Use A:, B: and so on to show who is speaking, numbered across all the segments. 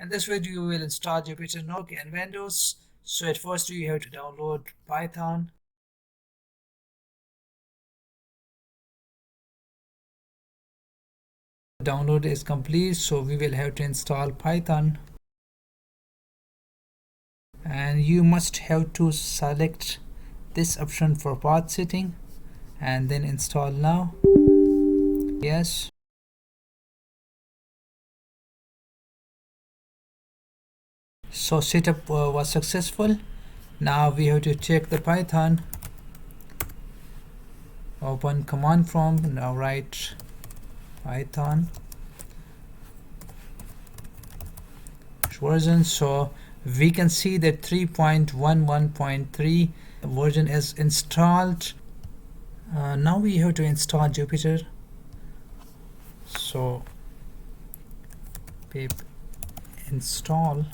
A: In this video, you will install Jupyter Notebook and Windows. So at first, you have to download Python. Download is complete, so we will have to install Python. And you must have to select this option for path setting and then install now. Yes. So setup was successful. Now we have to check the Python. Open command prompt. Now write Python version. So we can see that 3.11.3 version is installed. Now we have to install Jupyter. So pip install.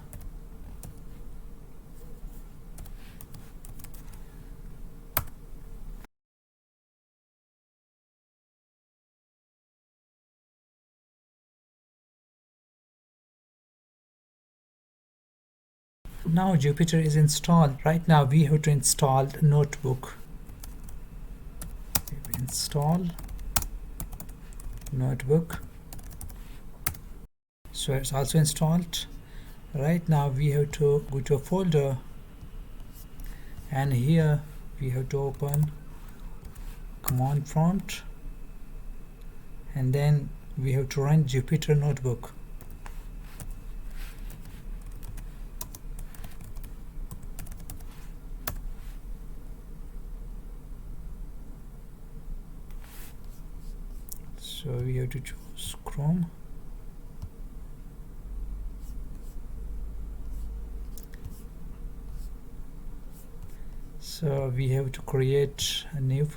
A: Now Jupyter is installed. Right now we have to install Notebook. Install Notebook. So it's also installed. Right now we have to go to a folder, and here we have to open command prompt, and then we have to run Jupyter Notebook. So we have to choose Chrome. So we have to create a new.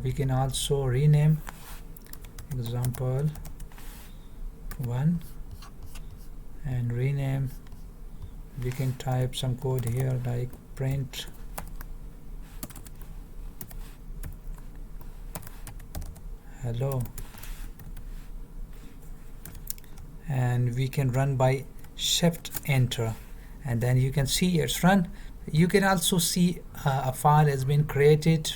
A: We can also rename example 1 and rename. We can type some code here like print hello, and we can run by shift enter, and then you can see it's run. You can also see a file has been created,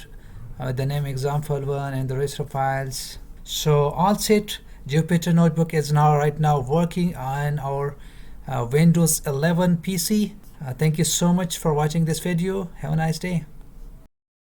A: the name example1 and the rest of files. So all set. Jupyter Notebook is right now working on our Windows 11 PC. Thank you so much for watching this video. Have a nice day.